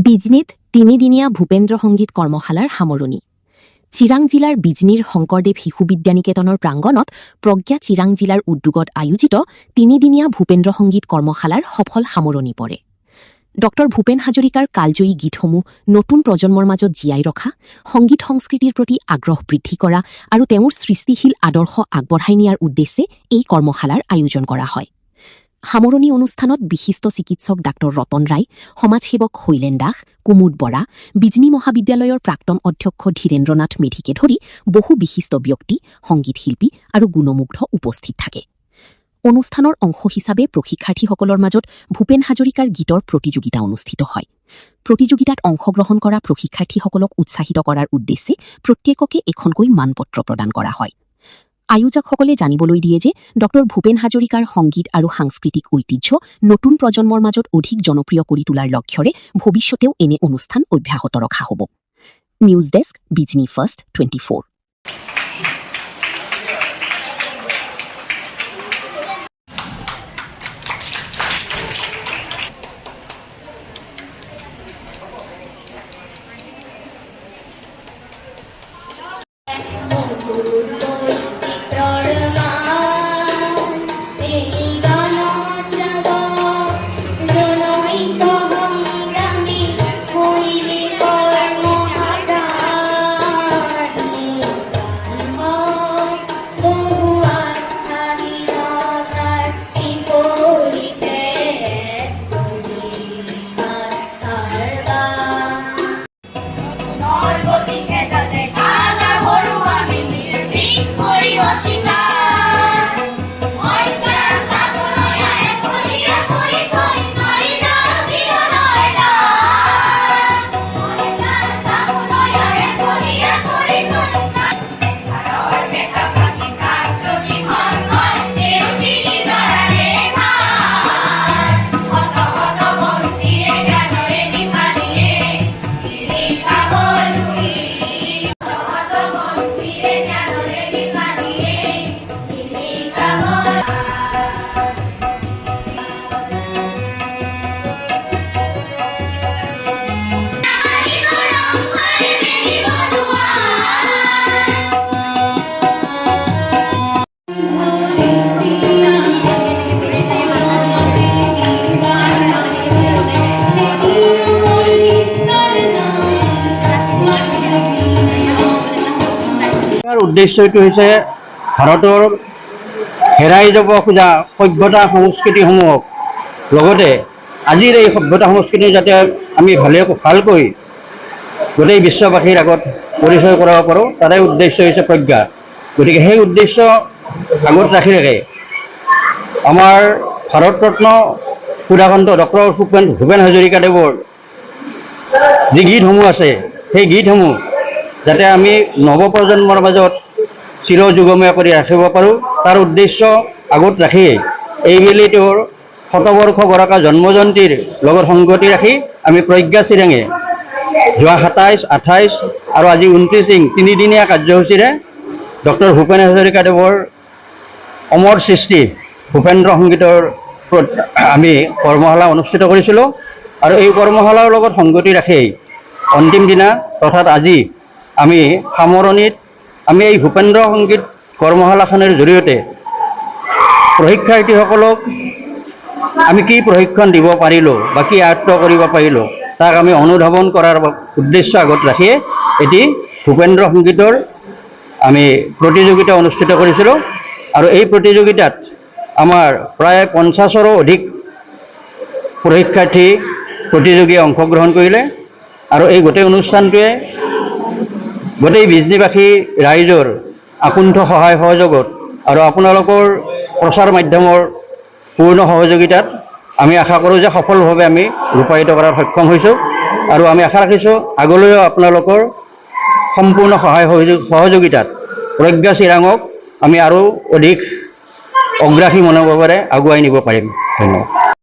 বিজনীত তিনিদিনীয়া ভূপেন্দ্ৰ সংগীত কৰ্মশালাৰ সামৰণি। চিৰাং জিলাৰ বিজনীৰ শংকৰদেৱ শিশু বিদ্যানিকেতনৰ প্ৰাংগণত প্ৰজ্ঞা চিৰাং জিলাৰ উদ্যোগত আয়োজিত তিনিদিনীয়া ভূপেন্দ্ৰ সংগীত কৰ্মশালাৰ সফল সামৰণি পৰে। ডক্টৰ ভূপেন হাজৰিকাৰ কালজয়ী গীতসমূহ নতুন প্ৰজন্মৰ মাজত জীয়াই ৰখা, সংগীত সংস্কৃতিৰ প্ৰতি আগ্ৰহ বৃদ্ধি কৰা আৰু তেওঁৰ সৃষ্টিশীল আদৰ্শ আগবঢ়াই নিয়াৰ উদ্দেশ্যে এই কৰ্মশালাৰ আয়োজন কৰা হয়। সামৰণি অনুষ্ঠানত বিশিষ্ট চিকিৎসক ডাঃ ৰতন ৰায়, সমাজসেৱক শৈলেন দাস, কুমুদ বৰা, বিজনী মহাবিদ্যালয়ৰ প্ৰাক্তন অধ্যক্ষ ধীৰেন্দ্ৰ নাথ মেধিকে ধৰি বহু বিশিষ্ট ব্যক্তি, সংগীত শিল্পী আৰু গুণমুগ্ধ উপস্থিত থাকে। অনুষ্ঠানৰ অংশ হিচাপে প্ৰশিক্ষাৰ্থীসকলৰ মাজত ভূপেন হাজৰিকাৰ গীতৰ প্ৰতিযোগিতা অনুষ্ঠিত হয়। প্ৰতিযোগিতাত অংশগ্ৰহণ কৰা প্ৰশিক্ষাৰ্থীসকলক উৎসাহিত কৰাৰ উদ্দেশ্যে প্ৰত্যেককে এখনকৈ মানপত্ৰ প্ৰদান কৰা হয়। আয়োজকসকলে জানিবলৈ দিয়ে যে ডক্টৰ ভূপেন হাজৰিকাৰ সংগীত আৰু সাংস্কৃতিক ঐতিহ্য নতুন প্ৰজন্মৰ মাজত অধিক জনপ্ৰিয় কৰি তোলাৰ লক্ষ্যৰে ভৱিষ্যতেও এনে অনুষ্ঠান অব্যাহত ৰখা হ'ব। News desk, Bijni first 24। উদ্দেশ্যটো হৈছে ভাৰতৰ হেৰাই যাব খোজা সভ্যতা সংস্কৃতিসমূহক লগতে আজিৰ এই সভ্যতা সংস্কৃতি যাতে আমি ভালকৈ গোটেই বিশ্ববাসীৰ আগত পৰিচয় কৰাব পাৰোঁ, তাৰে উদ্দেশ্য হৈছে প্ৰজ্ঞা। গতিকে সেই উদ্দেশ্য আগত ৰাখি আমাৰ ভাৰতৰত্ন সুধাকন্ত ডক্টৰ ভূপেন হাজৰিকাদেৱৰ যি গীতসমূহ আছে, সেই গীতসমূহ যাতে আমি নৱপ্ৰজন্মৰ মাজত চিৰযুগমীয়া কৰি ৰাখিব পাৰোঁ, তাৰ উদ্দেশ্য আগত ৰাখিয়েই এইবেলি তেওঁৰ শতবৰ্ষ গৰকা জন্মজয়ন্তীৰ লগত সংগতি ৰাখি আমি প্ৰজ্ঞা চিৰাঙে যোৱা 27, 28 আৰু আজি 29 তিনিদিনীয়া কাৰ্যসূচীৰে ডক্টৰ ভূপেন হাজৰিকাদেৱৰ অমৰ সৃষ্টি ভূপেন্দ্ৰ সংগীতৰ আমি কৰ্মশালা অনুষ্ঠিত কৰিছিলোঁ। আৰু এই কৰ্মশালাৰ লগত সংগতি ৰাখি অন্তিম দিনা অৰ্থাৎ আজি আমি সামৰণিত আমি এই ভূপেন্দ্ৰ সংগীত কৰ্মশালাখনৰ জৰিয়তে প্ৰশিক্ষাৰ্থীসকলক আমি কি প্ৰশিক্ষণ দিব পাৰিলোঁ বা কি আয়ত্ব কৰিব পাৰিলোঁ তাক আমি অনুধাৱন কৰাৰ উদ্দেশ্য আগত ৰাখিয়ে এটি ভূপেন্দ্ৰ সংগীতৰ আমি প্ৰতিযোগিতা অনুষ্ঠিত কৰিছিলোঁ। আৰু এই প্ৰতিযোগিতাত আমাৰ প্ৰায় 50ৰো অধিক প্ৰতিযোগীয়ে অংশগ্ৰহণ কৰিলে। আৰু এই গোটেই অনুষ্ঠানটোৱে গোটেই বিজনীবাসী ৰাইজৰ আকুণ্ঠ সহায় সহযোগত আৰু আপোনালোকৰ প্ৰচাৰ মাধ্যমৰ পূৰ্ণ সহযোগিতাত আমি আশা কৰোঁ যে সফলভাৱে আমি ৰূপায়িত কৰাত সক্ষম হৈছোঁ। আৰু আমি আশা ৰাখিছোঁ আগলৈও আপোনালোকৰ সম্পূৰ্ণ সহায় সহযোগিতাত প্ৰজ্ঞা চিৰাঙক আমি আৰু অধিক অগ্ৰাসী মনোভাৱেৰে আগুৱাই নিব পাৰিম। ধন্যবাদ।